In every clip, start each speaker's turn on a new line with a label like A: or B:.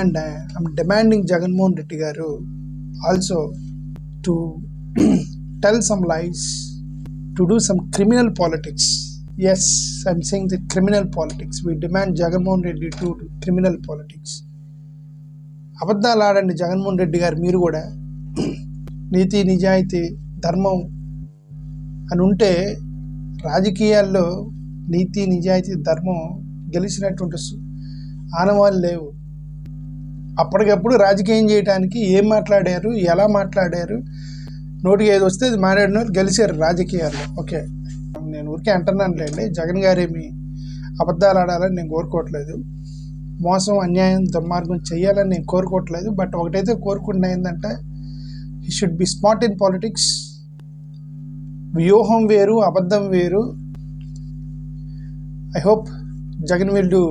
A: I'm demanding Jagannath Reddy garu also to tell some lies, to do some criminal politics. Yes, I'm saying the criminal politics. We demand Jagannath Reddy to do criminal politics. అబద్ధాలు ఆడండి జగన్మోహన్ రెడ్డి గారు. మీరు కూడా నీతి నిజాయితీ ధర్మం అని ఉంటే రాజకీయాల్లో నీతి నిజాయితీ ధర్మం గెలిచినటువంటి ఆనవాళ్ళు లేవు. అప్పటికప్పుడు రాజకీయం చేయడానికి ఏం మాట్లాడారు, ఎలా మాట్లాడారు, నోటికి ఏది వస్తే అది మాట్లాడిన వాళ్ళు గెలిచారు రాజకీయాల్లో. ఓకే, నేను ఊరికే అంటున్నానులేండి, జగన్ గారేమి అబద్ధాలు ఆడాలని నేను కోరుకోవట్లేదు, మోసం అన్యాయం దుర్మార్గం చేయాలని నేను కోరుకోవట్లేదు. బట్ ఒకటైతే కోరుకుంటున్నా ఏంటంటే he should be smart in politics. వ్యూహం వేరు, అబద్ధం వేరు. I hope Jagan will do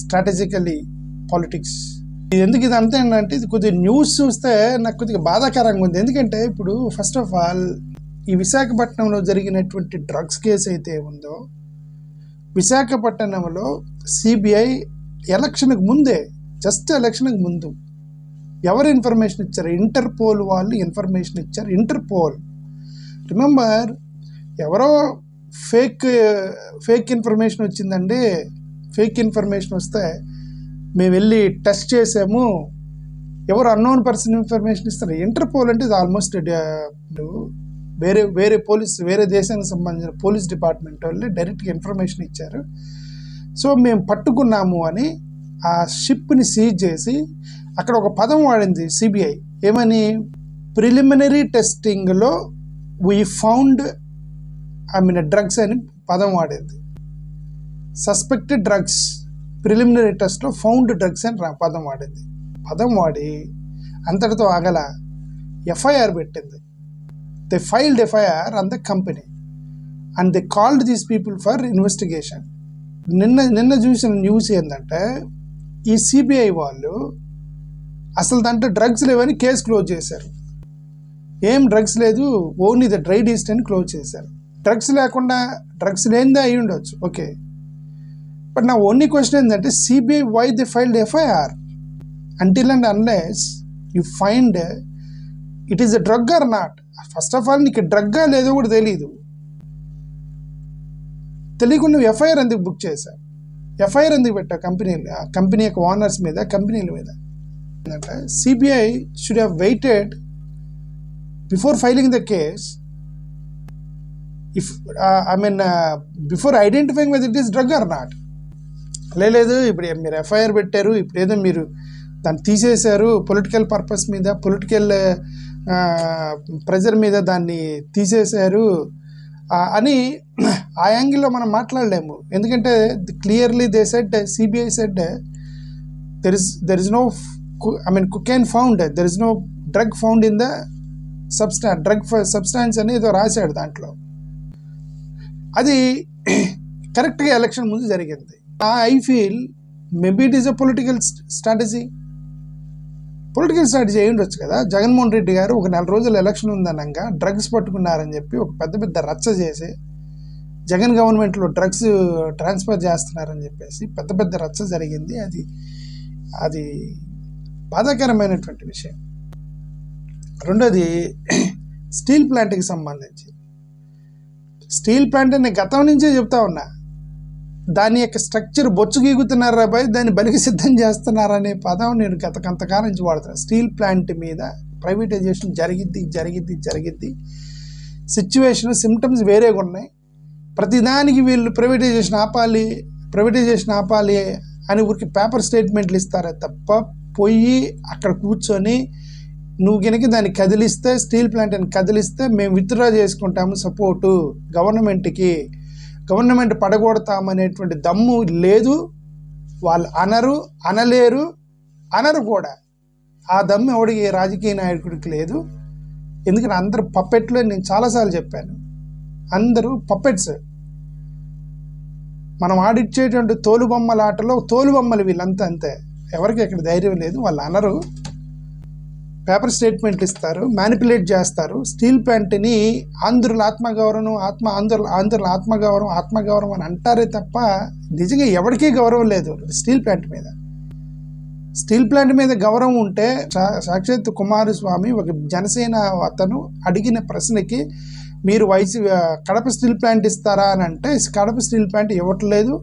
A: strategically politics. ఎందుకు ఇది అంతే అంటే ఇది కొద్దిగా న్యూస్ చూస్తే నాకు కొద్దిగా బాధాకరంగా ఉంది. ఎందుకంటే ఇప్పుడు ఫస్ట్ ఆఫ్ ఆల్ ఈ విశాఖపట్నంలో జరిగినటువంటి డ్రగ్స్ కేసు అయితే ఉందో, విశాఖపట్నంలో సిబిఐ ఎలక్షన్కి ముందే, జస్ట్ ఎలక్షన్కి ముందు ఎవరు ఇన్ఫర్మేషన్ ఇచ్చారు? ఇంటర్పోల్ వాళ్ళు ఇన్ఫర్మేషన్ ఇచ్చారు. ఇంటర్పోల్, రిమెంబర్, ఎవరో ఫేక్ ఇన్ఫర్మేషన్ వచ్చిందండి. ఫేక్ ఇన్ఫర్మేషన్ వస్తే మేము వెళ్ళి టెస్ట్ చేసాము, ఎవరు అన్నోన్ పర్సన్ ఇన్ఫర్మేషన్ ఇస్తారు. ఇంటర్పోల్ అంటే ఇది ఆల్మోస్ట్ వేరే పోలీస్, వేరే దేశానికి సంబంధించిన పోలీస్ డిపార్ట్మెంట్ వాళ్ళు డైరెక్ట్గా ఇన్ఫర్మేషన్ ఇచ్చారు. సో మేము పట్టుకున్నాము అని ఆ షిప్ని సీజ్ చేసి అక్కడ ఒక పదం వాడింది సిబిఐ. ఏమని? ప్రిలిమినరీ టెస్టింగ్లో వీ ఫౌండ్ డ్రగ్స్ అని పదం వాడేది. సస్పెక్టెడ్ డ్రగ్స్, ప్రిలిమినరీ టెస్ట్లో ఫౌండ్ డ్రగ్స్ అని పదం వాడింది. పదం వాడి అంతటితో ఆగల, ఎఫ్ఐఆర్ పెట్టింది. They filed FIR on the company and they called these people for investigation. నిన్న చూసిన న్యూస్ ఏంటంటే ఈ సిబిఐ వాళ్ళు అసలు దాంట్లో డ్రగ్స్ లేవని కేసు క్లోజ్ చేశారు. ఏం డ్రగ్స్ లేదు, ఓన్లీ ద డ్రై డీస్ట్ అని క్లోజ్ చేశారు. డ్రగ్స్ లేకుండా, డ్రగ్స్ లేనిదే అయి ఉండొచ్చు, ఓకే. బట్ నా ఓన్లీ క్వశ్చన్ ఏంటంటే CBI why they filed FIR until and unless you find it is a drug or not. First of all నీకు డ్రగ్గా లేదో కూడా తెలియదు. తెలియకుండా నువ్వు ఎఫ్ఐఆర్ ఎందుకు బుక్ చేశావు? ఎఫ్ఐఆర్ ఎందుకు పెట్టావు కంపెనీ యొక్క ఓనర్స్ మీద, కంపెనీల మీద? ఏంటంటే CBI should have waited before filing the case, before identifying whether it is drug or not. లేదు ఇప్పుడు మీరు ఎఫ్ఐఆర్ పెట్టారు, ఇప్పుడు ఏదో మీరు దాన్ని తీసేశారు పొలిటికల్ పర్పస్ మీద, పొలిటికల్ ప్రెజర్ మీద దాన్ని తీసేశారు అని ఆ యాంగిల్లో మనం మాట్లాడలేము. ఎందుకంటే clearly they said, CBI said there is no cocaine found, there is no drug found in the substance అని ఏదో రాశాడు దాంట్లో. అది కరెక్ట్గా ఎలక్షన్ ముందు జరిగింది. I feel maybe it is a political strategy అయి ఉండొచ్చు కదా. జగన్మోహన్ రెడ్డి గారు ఒక 4 రోజులు ఎలక్షన్ ఉందనగా డ్రగ్స్ పట్టుకున్నారని చెప్పి ఒక పెద్ద రచ్చ చేసి, జగన్ గవర్నమెంట్లో డ్రగ్స్ ట్రాన్స్ఫర్ చేస్తున్నారని చెప్పేసి పెద్ద రచ్చ జరిగింది. అది బాధాకరమైనటువంటి విషయం. రెండోది స్టీల్ ప్లాంట్కి సంబంధించి. స్టీల్ ప్లాంట్ నేను గతం నుంచే చెప్తా ఉన్నా, దాని యొక్క స్ట్రక్చర్ బొచ్చు గీగుతున్నారా బాయ్, దాన్ని బలికి సిద్ధం చేస్తున్నారనే పదం నేను కొంతకాలం నుంచి వాడుతున్నాను. స్టీల్ ప్లాంట్ మీద ప్రైవేటైజేషన్ జరిగిద్ది. సిచ్యువేషన్, సిమ్టమ్స్ వేరేగా ఉన్నాయి. ప్రతిదానికి వీళ్ళు ప్రైవేటైజేషన్ ఆపాలి అని ఊరికి పేపర్ స్టేట్మెంట్లు ఇస్తారే తప్ప, పోయి అక్కడ కూర్చొని నువ్వు కనుక దాన్ని కదిలిస్తే, స్టీల్ ప్లాంట్ని కదిలిస్తే మేము విత్డ్రా చేసుకుంటాము సపోర్టు గవర్నమెంట్కి, గవర్నమెంట్ పడగొడతామనేటువంటి దమ్ము లేదు. వాళ్ళు అనరు కూడా. ఆ దమ్ము ఎవడికి, రాజకీయ నాయకుడికి లేదు. ఎందుకంటే అందరు పప్పెట్లు. నేను చాలాసార్లు చెప్పాను, అందరూ పప్పెట్స్. మనం ఆడిచ్చేటువంటి తోలుబొమ్మల ఆటలో తోలుబొమ్మలు వీళ్ళంతా అంతే. ఎవరికి ఎక్కడ ధైర్యం లేదు. వాళ్ళు అనరు, పేపర్ స్టేట్మెంట్లు ఇస్తారు, మ్యానిపులేట్ చేస్తారు. స్టీల్ ప్లాంట్ని ఆంధ్రుల ఆత్మగౌరవం ఆత్మగౌరవం అని అంటారే తప్ప నిజంగా ఎవరికీ గౌరవం లేదు స్టీల్ ప్లాంట్ మీద. స్టీల్ ప్లాంట్ మీద గౌరవం ఉంటే సాక్షాత్ కుమారస్వామి ఒక జనసేన అతను అడిగిన ప్రశ్నకి మీరు కడప స్టీల్ ప్లాంట్ ఇస్తారా అని అంటే కడప స్టీల్ ప్లాంట్ ఇవ్వట్లేదు,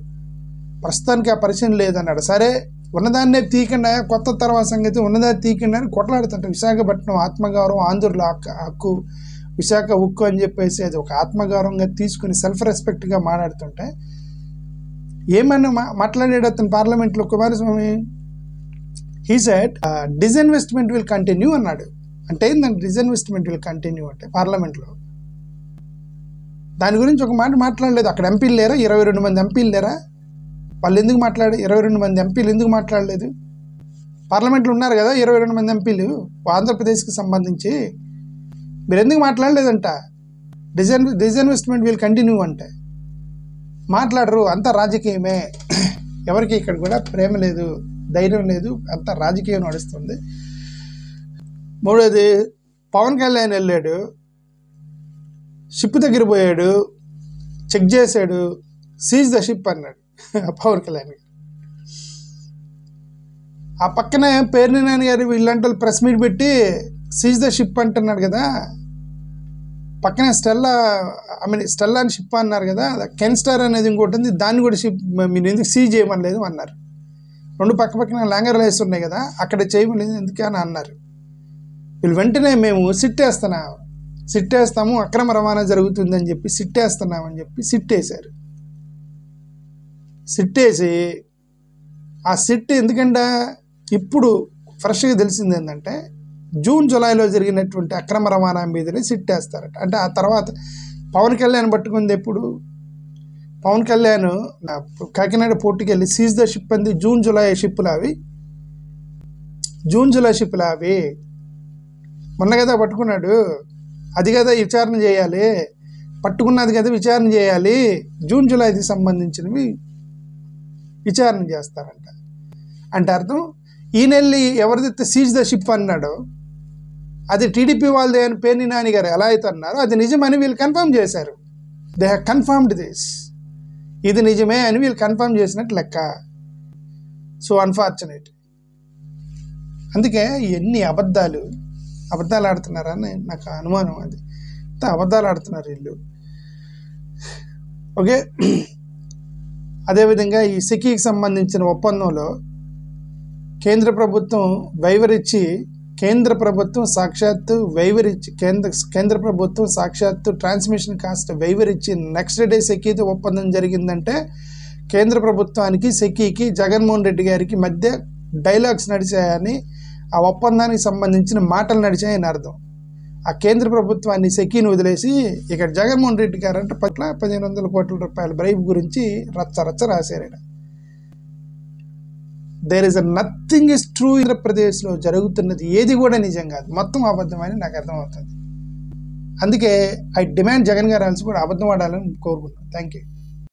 A: ప్రస్తుతానికి ఆ పరిచయం లేదన్నాడు. సరే ఉన్నదాన్నే తీయకుండా కొత్త తర్వాత సంగతి ఉన్నదాన్ని తీయకుండా అని కొట్లాడుతుంటే విశాఖపట్నం ఆత్మగౌరవం, ఆంధ్రుల హక్కు, విశాఖ ఉక్కు అని చెప్పేసి అది ఒక ఆత్మగౌరవంగా తీసుకుని సెల్ఫ్ రెస్పెక్ట్గా మాట్లాడుతుంటే ఏమన్నా మాట్లాడాడు అతను పార్లమెంట్లో Kumaraswamy. He said disinvestment will continue అన్నాడు. అంటే ఏంటంటే డిస్ఇన్వెస్ట్మెంట్ విల్ కంటిన్యూ అంటే పార్లమెంట్లో దాని గురించి ఒక మాట మాట్లాడలేదు. అక్కడ ఎంపీలు లేరా? 22 మంది ఎంపీలు లేరా? వాళ్ళు ఎందుకు 22 మంది ఎంపీలు ఎందుకు మాట్లాడలేదు? పార్లమెంట్లో ఉన్నారు కదా 22 మంది ఎంపీలు ఆంధ్రప్రదేశ్కి సంబంధించి, మీరు ఎందుకు మాట్లాడలేదంట? డిస్ఇన్వెస్ట్మెంట్ విల్ కంటిన్యూ అంటే మాట్లాడరు, అంతా రాజకీయమే. ఎవరికి ఇక్కడ కూడా ప్రేమ లేదు, ధైర్యం లేదు, అంతా రాజకీయం నడుస్తుంది. మూడోది, పవన్ కళ్యాణ్ వెళ్ళాడు, షిప్ దగ్గర పోయాడు, చెక్ చేశాడు, సీజ్ ద షిప్ అన్నాడు పవన్ కళ్యాణ్ గారు. ఆ పక్కనే పేర్ని నాని గారు వీళ్ళంటే వాళ్ళు ప్రెస్ మీట్ పెట్టి సీజ్ ద షిప్ అంటున్నాడు కదా, పక్కనే స్టెల్లా అని షిప్ అన్నారు కదా, కెన్స్టార్ అనేది ఇంకోటి ఉంది, దాన్ని కూడా షిప్ మీరు ఎందుకు సీజ్ చేయమనలేదు అన్నారు. రెండు పక్కన ల్యాంగర్ లైస్ ఉన్నాయి కదా, అక్కడ చేయమలేదు ఎందుకు అని అన్నారు. వీళ్ళు వెంటనే మేము సిట్టేస్తాము, అక్రమ రవాణా జరుగుతుందని చెప్పి సిట్టేస్తున్నామని చెప్పి సిట్టేశారు. సిట్టేసి ఆ సిట్ ఎందుకంటే ఇప్పుడు ఫ్రెష్గా తెలిసింది ఏంటంటే జూన్ జూలైలో జరిగినటువంటి అక్రమ రవాణా మీదనే సిట్టేస్తారట. అంటే ఆ తర్వాత పవన్ కళ్యాణ్ పట్టుకుంది ఎప్పుడు? పవన్ కళ్యాణ్ కాకినాడ పోర్టుకి వెళ్ళి సీజ్ ద షిప్ అంది. జూన్ జూలై షిప్పులు అవి మొన్న కదా పట్టుకున్నాడు, అది కదా విచారణ చేయాలి, పట్టుకున్నది కదా విచారణ చేయాలి, జూన్ జూలైకి సంబంధించినవి విచారణ చేస్తారంట. అంటే అర్థం ఈ నెల్లి ఎవరిదైతే సీజ్ ద షిప్ అన్నాడో అది టీడీపీ వాళ్ళదే అని పేర్ని నాని గారు ఎలా అయితే అన్నారో అది నిజమని వీళ్ళు కన్ఫర్మ్ చేశారు. దే హ్యావ్ కన్ఫర్మ్డ్ దిస్, ఇది నిజమే అని వీళ్ళు కన్ఫర్మ్ చేసినట్టు లెక్క. So unfortunate. అందుకే ఎన్ని అబద్ధాలు ఆడుతున్నారని నాకు అనుమానం. అది అబద్ధాలు ఆడుతున్నారు వీళ్ళు. ఓకే, అదేవిధంగా ఈ సెకీకి సంబంధించిన ఒప్పందంలో కేంద్ర ప్రభుత్వం సాక్షాత్తు ట్రాన్స్మిషన్ కాస్ట్ వైవర్ ఇచ్చి నెక్స్ట్ డే సెకీతో ఒప్పందం జరిగిందంటే కేంద్ర ప్రభుత్వానికి సెకీకి జగన్మోహన్ రెడ్డి గారికి మధ్య డైలాగ్స్ నడిచాయని, ఆ ఒప్పందానికి సంబంధించిన మాటలు నడిచాయని అర్థం. ఆ కేంద్ర ప్రభుత్వాన్ని సెకీని వదిలేసి ఇక్కడ జగన్మోహన్ రెడ్డి గారు అంటే 1500 కోట్ల రూపాయల బ్రైబ్ గురించి రచ్చ రాశారు. There is nothing is true. ఆంధ్రప్రదేశ్లో జరుగుతున్నది ఏది కూడా నిజం కాదు, మొత్తం అబద్ధమని నాకు అర్థమవుతుంది. అందుకే ఐ డిమాండ్ జగన్ గారు కూడా అబద్ధం ఆడాలని కోరుకుంటున్నాను. Thank you.